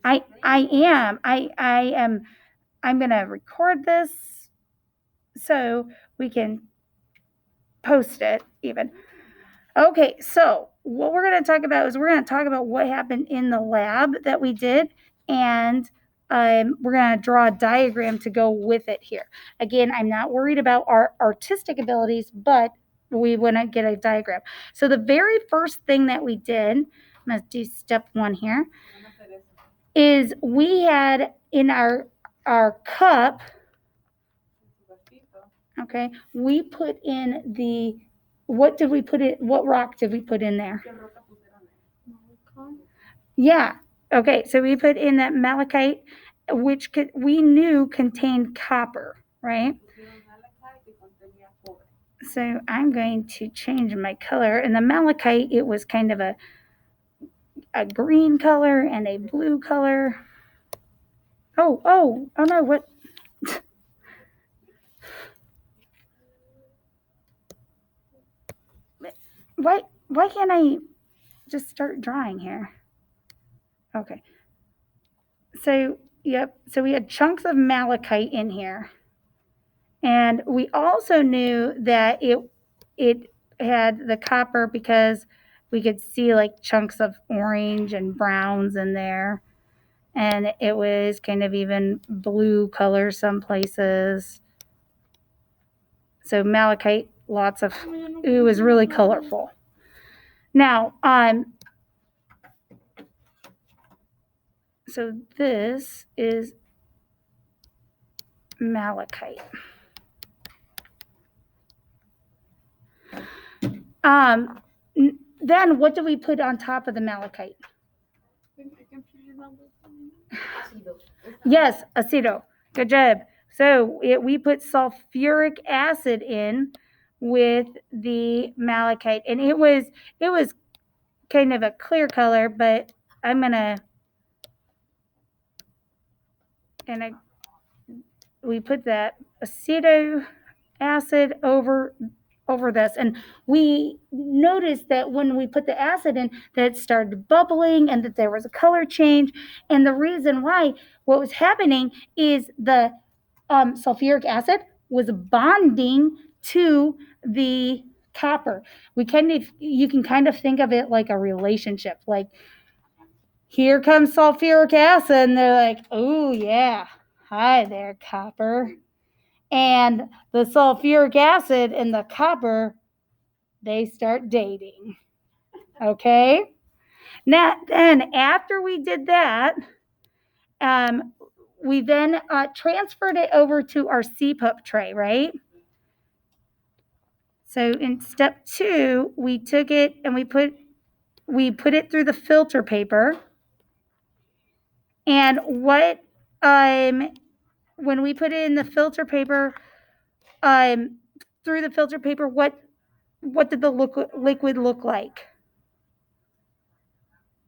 I am. I'm going to record this so we can post it even. Okay, so what we're going to talk about is we're going to talk about what happened in the lab that we did, and we're going to draw a diagram to go with it here. Again, I'm not worried about our artistic abilities, but we want to get a diagram. So the very first thing that we did, I'm going to do step 1 here, is we had in our cup, okay, we put in the, what did we put in, what rock did we put in there? Yeah, okay, so we put in that malachite, which we knew contained copper, right? So I'm going to change my color. And the malachite, it was kind of a green color and a blue color. Oh no, what? Why can't I just start drawing here? Okay. So, yep. So we had chunks of malachite in here. And we also knew that it had the copper because we could see like chunks of orange and browns in there. And it was kind of even blue color some places. So malachite, lots of, it was really colorful. Now, so this is malachite. Then what do we put on top of the malachite? Yes, aceto. Good job. So we put sulfuric acid in with the malachite, and it was kind of a clear color, but I'm gonna, and we put that aceto acid over this, and we noticed that when we put the acid in, that it started bubbling and that there was a color change. And the reason why, what was happening is the sulfuric acid was bonding to the copper. You can kind of think of it like a relationship. Like, here comes sulfuric acid, and they're like, oh yeah, hi there, copper. And the sulfuric acid and the copper, they start dating. Okay? Now, then after we did that, we then transferred it over to our CPUP tray, right? So in step 2, we took it and we put it through the filter paper. And what when we put it in the filter paper, through the filter paper, what did the liquid look like?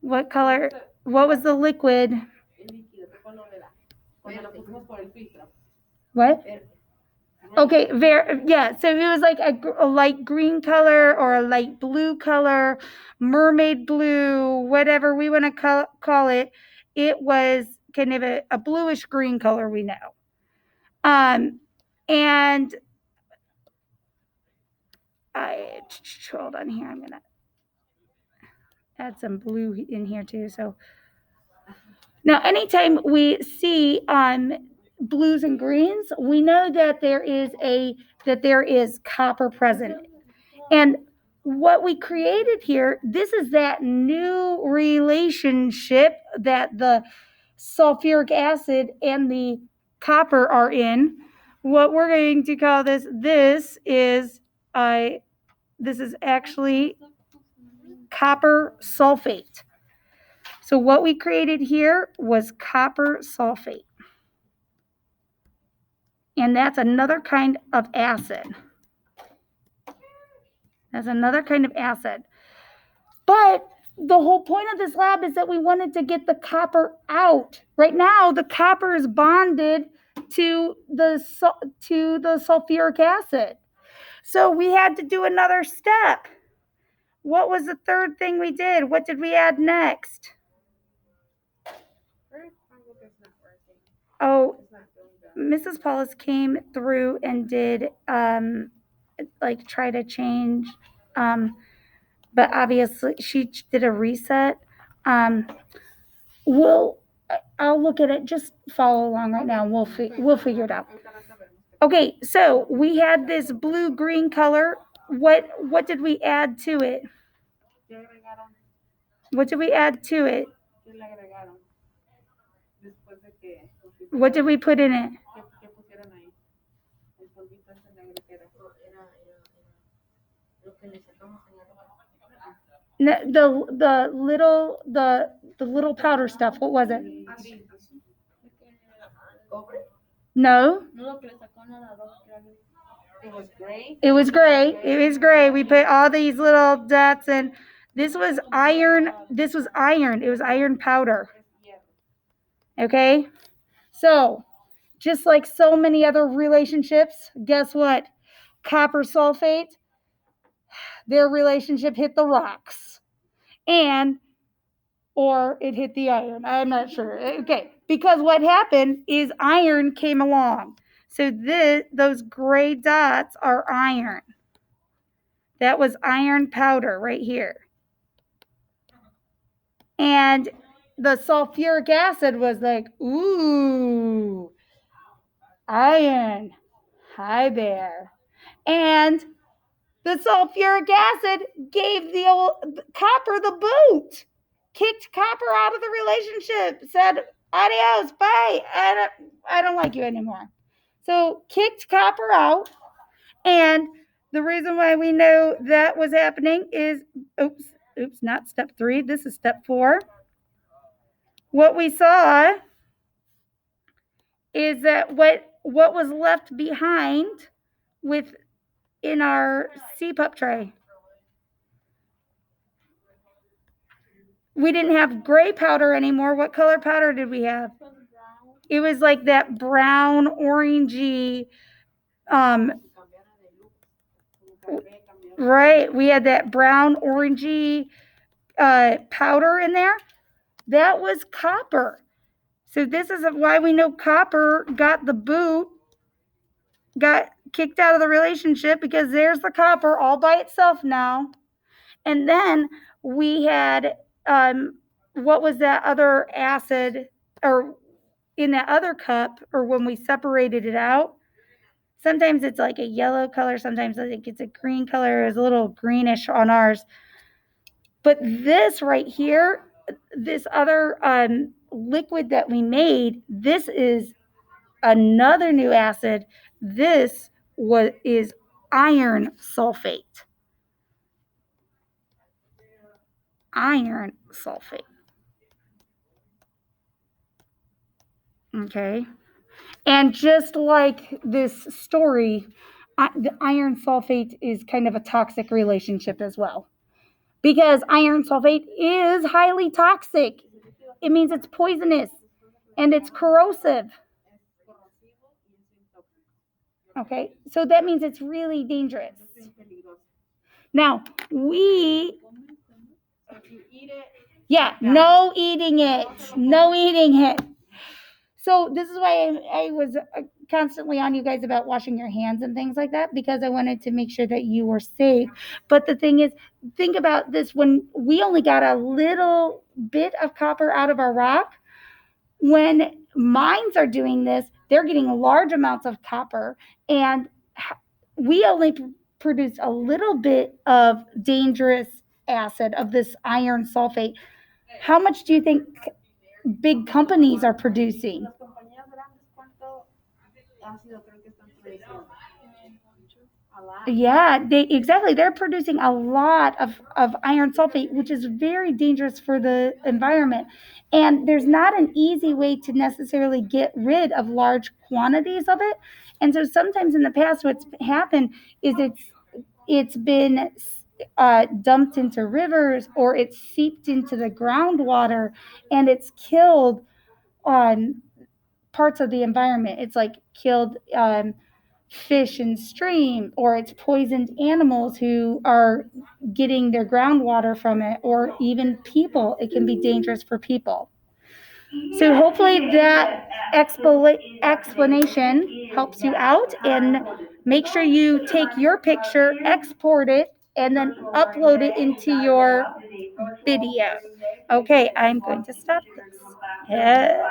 What color? What was the liquid? What? Okay, yeah. So it was like a light green color or a light blue color, mermaid blue, whatever we want to call it. It was kind of a bluish green color, we know. And hold on here. I'm gonna add some blue in here too. So now, anytime we see blues and greens, we know that there is copper present. And what we created here, this is that new relationship that the sulfuric acid and the copper are in. What we're going to call this is actually copper sulfate. So what we created here was copper sulfate. And that's another kind of acid. But the whole point of this lab is that we wanted to get the copper out. Right now, the copper is bonded to the sulfuric acid. So we had to do another step. What was the third thing we did? What did we add next? Oh, Mrs. Paulus came through and did like try to change, but obviously she did a reset. We'll I'll look at it. Just follow along right now. And we'll figure it out. Okay, so we had this blue green color. What did we add to it? What did we add to it? What did we put in it? The little powder stuff. What was it? No. It was gray. It was gray. We put all these little dots in. This was iron. This was iron. It was iron powder. Okay. So, just like so many other relationships, guess what? Copper sulfate, their relationship hit the rocks. Or it hit the iron. I'm not sure. Okay. Because what happened is iron came along. So those gray dots are iron. That was iron powder right here. And the sulfuric acid was like, ooh, iron. Hi there. And the sulfuric acid gave the old copper the boot, kicked copper out of the relationship, said, adios, bye, I don't like you anymore. So kicked copper out. And the reason why we know that was happening is, not step 3. This is step 4. What we saw is that what was left behind in our CPUP tray. We didn't have gray powder anymore. What color powder did we have? It was like that brown, orangey, right. We had that brown, orangey powder in there. That was copper. So this is why we know copper got the boot, got kicked out of the relationship, because there's the copper all by itself now. And then we had, what was that other acid, or in that other cup, or when we separated it out? Sometimes it's like a yellow color. Sometimes I think it's a green color. It was a little greenish on ours. But this right here, this other liquid that we made, this is another new acid. This is iron sulfate. Iron sulfate. Okay. And just like this story, the iron sulfate is kind of a toxic relationship as well. Because iron sulfate is highly toxic. It means it's poisonous and it's corrosive. Okay, so that means it's really dangerous. Now, no eating it. No eating it. So this is why I was constantly on you guys about washing your hands and things like that, because I wanted to make sure that you were safe. But the thing is, think about this. When we only got a little bit of copper out of our rock, when mines are doing this, they're getting large amounts of copper, and we only produce a little bit of dangerous acid, of this iron sulfate. How much do you think big companies are producing? Yeah, they're producing a lot of iron sulfate, which is very dangerous for the environment. And there's not an easy way to necessarily get rid of large quantities of it. And so sometimes in the past, what's happened is it's been dumped into rivers, or it's seeped into the groundwater, and it's killed on parts of the environment. It's like killed fish in stream, or it's poisoned animals who are getting their groundwater from it, or even people. It can be dangerous for people. So hopefully that explanation helps you out, and make sure you take your picture, export it, and then upload it into your video. Okay, I'm going to stop this. Yeah.